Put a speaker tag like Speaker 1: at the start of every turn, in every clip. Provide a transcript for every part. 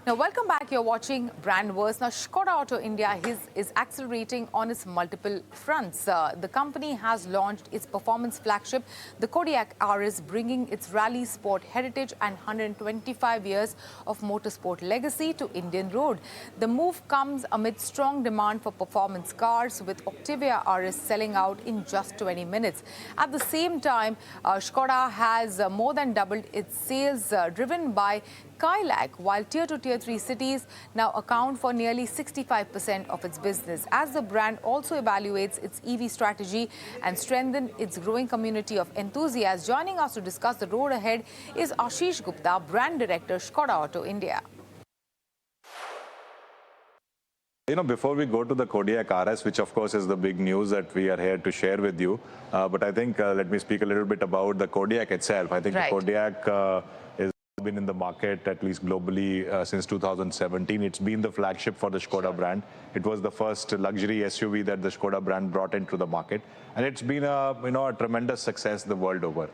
Speaker 1: Now, welcome back. You're watching Brand Wars. Now, Skoda Auto India is accelerating on its multiple fronts. The company has launched its performance flagship, the Kodiaq RS, bringing its rally sport heritage and 125 years of motorsport legacy to Indian road. The move comes amid strong demand for performance cars, with Octavia RS selling out in just 20 minutes. At the same time, Skoda has more than doubled its sales, driven by Kylak, while Tier 2, Tier 3 cities now account for nearly 65% of its business, as the brand also evaluates its EV strategy and strengthen its growing community of enthusiasts. Joining us to discuss the road ahead is Ashish Gupta, Brand Director, Skoda Auto India.
Speaker 2: Before we go to the Kodiaq RS, which of course is the big news that we are here to share with you, but I think let me speak a little bit about the Kodiaq itself. I think the Kodiaq has been in the market, at least globally, since 2017. It's been the flagship for the Skoda brand. It was the first luxury SUV that the Skoda brand brought into the market, and it's been a tremendous success the world over.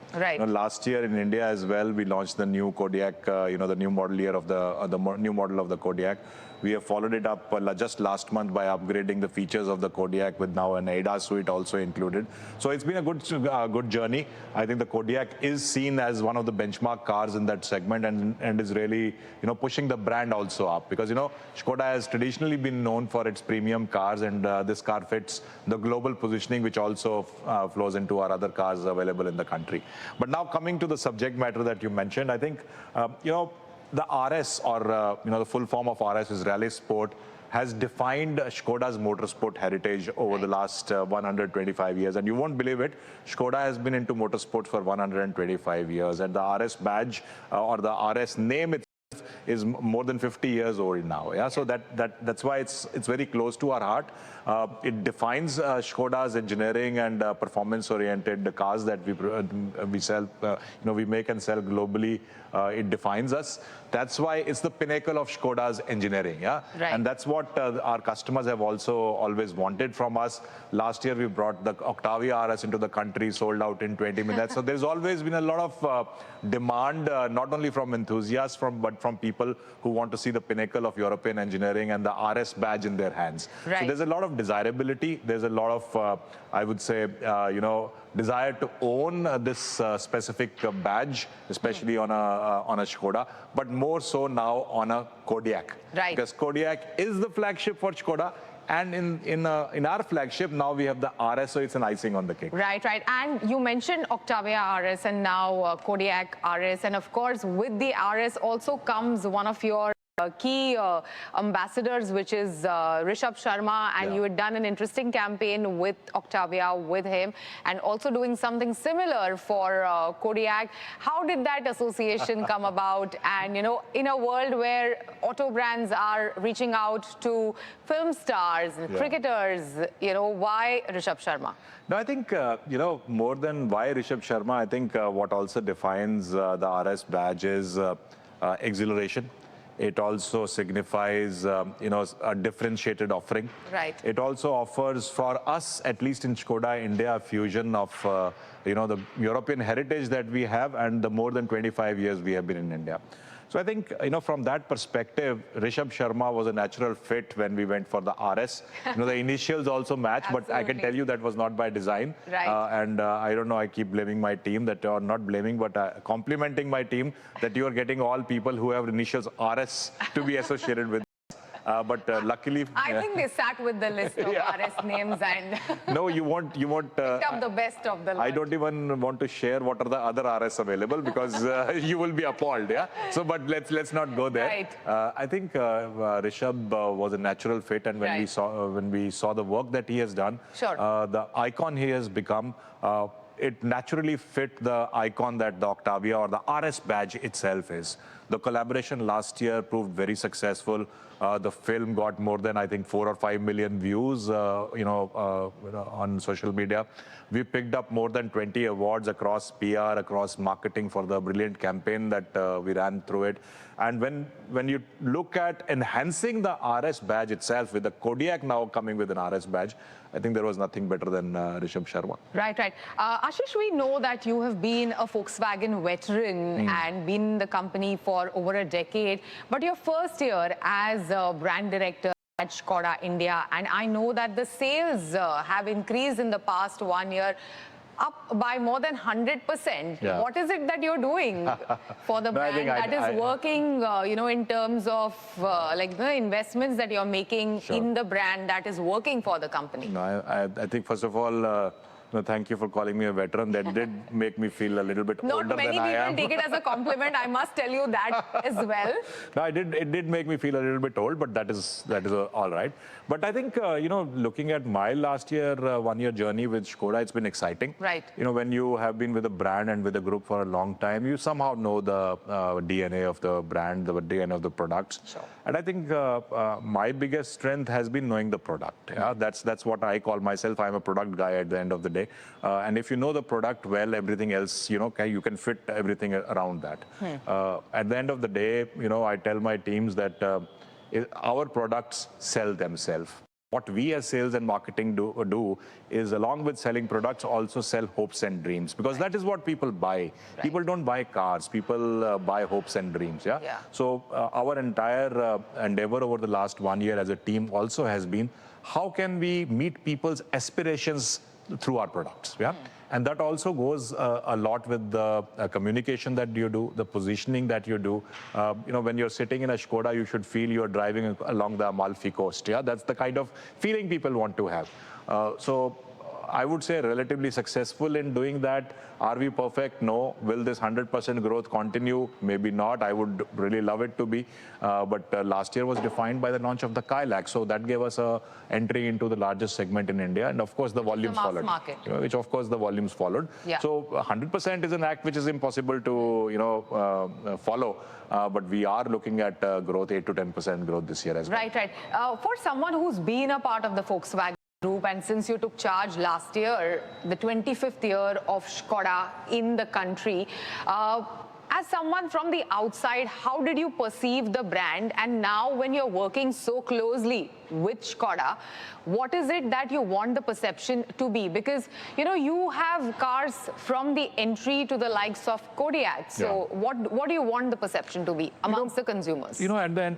Speaker 2: Last year in India as well, we launched the new Kodiaq, the new model year of the new model of the Kodiaq. We have followed it up just last month by upgrading the features of the Kodiaq with now an ADAS suite also included. So it's been a good journey. I think the Kodiaq is seen as one of the benchmark cars in that segment, and is really pushing the brand also up, because Skoda has traditionally been known for its premium cars, and this car fits the global positioning, which also flows into our other cars available in the country. But now coming to the subject matter that you mentioned, I think the RS, or the full form of RS is Rally Sport, has defined Skoda's motorsport heritage over the last 125 years. And you won't believe it, Skoda has been into motorsport for 125 years. And the RS badge, or the RS name itself, is more than 50 years old now. So that's why it's very close to our heart. It defines Skoda's engineering and performance-oriented cars that we sell, we make and sell globally. It defines us. That's why it's the pinnacle of Skoda's engineering. And that's what our customers have also always wanted from us. Last year we brought the Octavia RS into the country, sold out in 20 minutes. So there's always been a lot of demand, not only from enthusiasts, but from people who want to see the pinnacle of European engineering and the RS badge in their hands. So there's a lot of desirability. There's a lot of, I would say, desire to own this specific badge, especially on a Skoda, but more so now on a Kodiaq. Because Kodiaq is the flagship for Skoda. And in our flagship, now we have the RS, so it's an icing on the cake. Right.
Speaker 1: And you mentioned Octavia RS and now Kodiaq RS. And of course, with the RS also comes one of your key ambassadors, which is Rishabh Sharma, and you had done an interesting campaign with Octavia with him, and also doing something similar for Kodiaq. How did that association come about? And in a world where auto brands are reaching out to film stars, cricketers, why Rishabh Sharma?
Speaker 2: No, I think, more than why Rishabh Sharma, I think what also defines the RS badge is exhilaration. It also signifies, a differentiated offering. It also offers, for us, at least in Skoda India, a fusion of, the European heritage that we have and the more than 25 years we have been in India. So I think, from that perspective, Rishabh Sharma was a natural fit when we went for the RS. The initials also match, but I can tell you that was not by design. And I don't know, I keep blaming my team, or not blaming, but complimenting my team, that you are getting all people who have initials RS to be associated with. But luckily,
Speaker 1: I think they sat with the list of RS names and
Speaker 2: no, you won't
Speaker 1: picked up the best of the lot.
Speaker 2: I don't even want to share what are the other RS available, because you will be appalled. So, but let's not go there. I think Rishabh was a natural fit, and when we saw the work that he has done, the icon he has become, it naturally fit the icon that the Octavia or the RS badge itself is. The collaboration last year proved very successful. The film got more than, I think, 4 or 5 million views, on social media. We picked up more than 20 awards across PR, across marketing, for the brilliant campaign that we ran through it. And when you look at enhancing the RS badge itself, with the Kodiaq now coming with an RS badge, I think there was nothing better than Rishabh Sharma.
Speaker 1: Right. Ashish, we know that you have been a Volkswagen veteran and been in the company for over a decade, but your first year as a brand director at Skoda India, and I know that the sales have increased in the past 1 year, up by more than 100%.
Speaker 2: Yeah.
Speaker 1: What is it that you're doing for the brand that is working, in terms of like the investments that you're making in the brand that is working for the company?
Speaker 2: No, I think first of all, no, thank you for calling me a veteran. That did make me feel a little bit older than I am.
Speaker 1: Not many people take it as a compliment. I must tell you that as well.
Speaker 2: No, it did make me feel a little bit old, but that is all right. But I think looking at my last year 1 year journey with Skoda, it's been exciting.
Speaker 1: Right.
Speaker 2: When you have been with a brand and with a group for a long time, you somehow know the DNA of the brand, the DNA of the products.
Speaker 1: Sure.
Speaker 2: And I think my biggest strength has been knowing the product. Yeah, that's what I call myself. I'm a product guy at the end of the day. And if you know the product well, everything else, you can fit everything around that. At the end of the day, I tell my teams that our products sell themselves. What we as sales and marketing do is, along with selling products, also sell hopes and dreams, because that is what people buy. Right. People don't buy cars, people buy hopes and dreams. Yeah. So our entire endeavor over the last 1 year as a team also has been, how can we meet people's aspirations through our products? Yeah. And that also goes a lot with the communication that you do, the positioning that you do. When you're sitting in a Skoda, you should feel you're driving along the Amalfi Coast. Yeah, that's the kind of feeling people want to have. So I would say relatively successful in doing that. Are we perfect? No. Will this 100% growth continue? Maybe not. I would really love it to be. But last year was defined by the launch of the Kylak. So that gave us an entry into the largest segment in India. And of course, the volumes followed. Which of course the volumes followed. Yeah. So 100% is an act which is impossible to follow. But we are looking at growth, 8 to 10% growth this year as well.
Speaker 1: Right. For someone who's been a part of the Volkswagen Group, and since you took charge last year, the 25th year of Skoda in the country, as someone from the outside, how did you perceive the brand? And now when you're working so closely with Skoda, what is it that you want the perception to be? Because, you have cars from the entry to the likes of Kodiaq. So what do you want the perception to be amongst the consumers?
Speaker 2: And then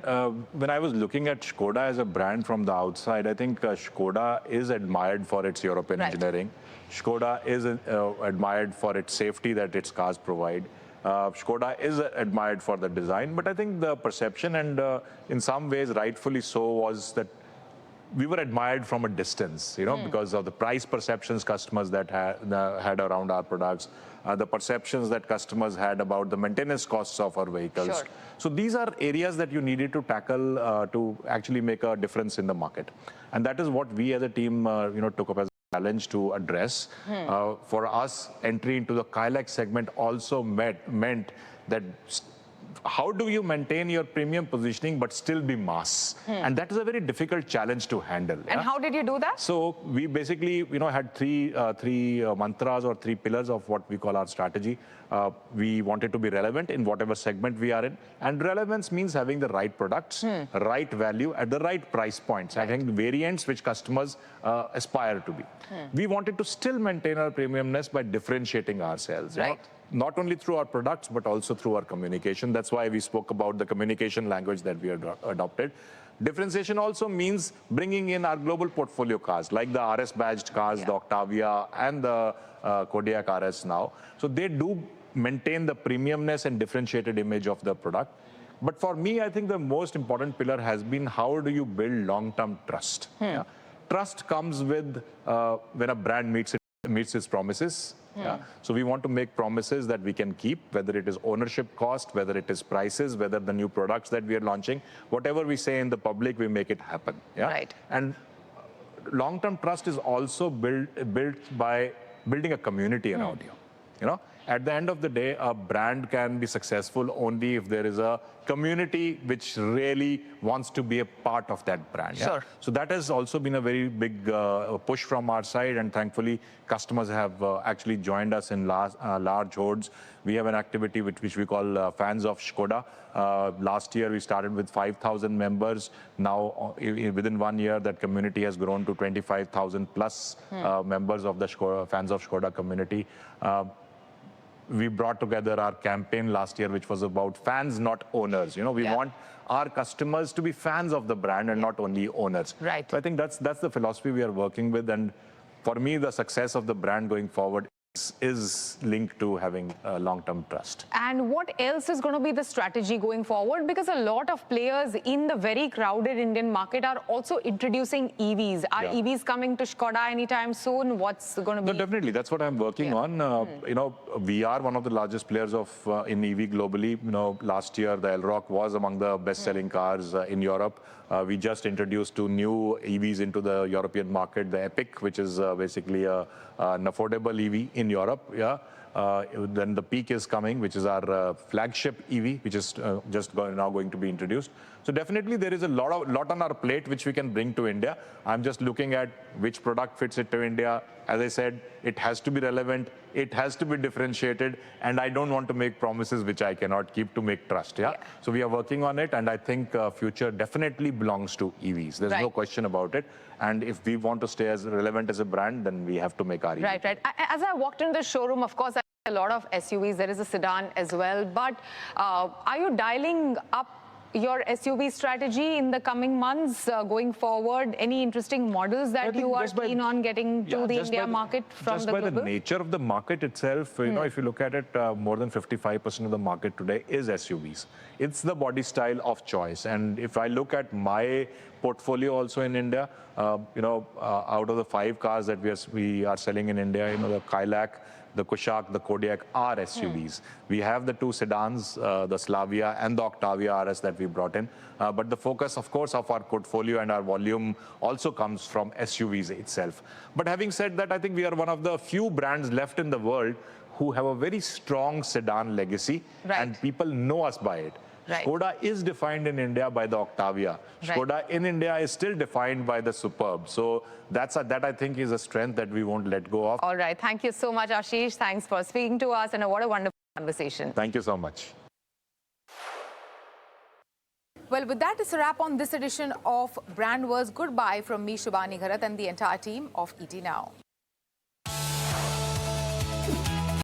Speaker 2: when I was looking at Skoda as a brand from the outside, I think Skoda is admired for its European engineering. Skoda is admired for its safety that its cars provide. Skoda is admired for the design, but I think the perception, and in some ways rightfully so, was that we were admired from a distance, because of the price perceptions customers that had around our products, the perceptions that customers had about the maintenance costs of our vehicles. Sure. So these are areas that you needed to tackle to actually make a difference in the market. And that is what we as a team, took up as challenge to address. For us, entry into the Kylak segment also meant that how do you maintain your premium positioning but still be mass? And that is a very difficult challenge to handle.
Speaker 1: And how did you do that?
Speaker 2: So we basically, had three mantras or three pillars of what we call our strategy. We wanted to be relevant in whatever segment we are in. And relevance means having the right products, right value at the right price points. I think variants which customers aspire to be. We wanted to still maintain our premiumness by differentiating ourselves. Not only through our products, but also through our communication. That's why we spoke about the communication language that we adopted. Differentiation also means bringing in our global portfolio cars, like the RS badged cars, the Octavia and the Kodiaq RS now. So they do maintain the premiumness and differentiated image of the product. But for me, I think the most important pillar has been, how do you build long-term trust? Trust comes with when a brand meets its promises. So we want to make promises that we can keep, whether it is ownership cost, whether it is prices, whether the new products that we are launching, whatever we say in the public, we make it happen. And long-term trust is also built by building a community around you. at the end of the day, a brand can be successful only if there is a community which really wants to be a part of that brand.
Speaker 1: Sure.
Speaker 2: So that has also been a very big push from our side, and thankfully customers have actually joined us in large hordes. We have an activity which we call Fans of Skoda. Last year we started with 5,000 members. Now within 1 year that community has grown to 25,000 plus members of the Fans of Skoda community. We brought together our campaign last year, which was about fans, not owners. We want our customers to be fans of the brand and not only owners.
Speaker 1: Right.
Speaker 2: So I think that's the philosophy we are working with. And for me, the success of the brand going forward is linked to having long-term trust.
Speaker 1: And what else is going to be the strategy going forward? Because a lot of players in the very crowded Indian market are also introducing EVs. Are EVs coming to Skoda anytime soon? What's going to be?
Speaker 2: No, definitely. That's what I'm working on. We are one of the largest players in EV globally. Last year, the Elrock was among the best-selling cars in Europe. We just introduced 2 new EVs into the European market, the Epic, which is basically an affordable EV in Europe. Then the Peak is coming, which is our flagship EV, which is now going to be introduced. So definitely there is a lot on our plate which we can bring to India. I'm just looking at which product fits it to India. As I said, it has to be relevant, it has to be differentiated, and I don't want to make promises which I cannot keep to make trust. So we are working on it, and I think future definitely belongs to EVs. There's no question about it. And if we want to stay as relevant as a brand, then we have to make our EV.
Speaker 1: Right. As I walked into the showroom, of course, I see a lot of SUVs. There is a sedan as well. But are you dialing up your SUV strategy in the coming months going forward? Any interesting models that you are keen on getting to the India market from the global?
Speaker 2: Just by the nature of the market itself, if you look at it, more than 55% of the market today is SUVs. It's the body style of choice. And if I look at my portfolio also in India, out of the 5 cars that we are selling in India, the Kylak, the Kodiaq, the Kodiaq R SUVs. We have the 2 sedans, the Slavia and the Octavia RS that we brought in. But the focus, of course, of our portfolio and our volume also comes from SUVs itself. But having said that, I think we are one of the few brands left in the world who have a very strong sedan legacy, and people know us by it. Skoda is defined in India by the Octavia. Skoda in India is still defined by the Superb. So that I think is a strength that we won't let go of.
Speaker 1: All right. Thank you so much, Ashish. Thanks for speaking to us, and what a wonderful conversation.
Speaker 2: Thank you so much.
Speaker 1: Well, with that, it's a wrap on this edition of Brand Wars. Goodbye from me, Shubhani Gharat, and the entire team of ET Now.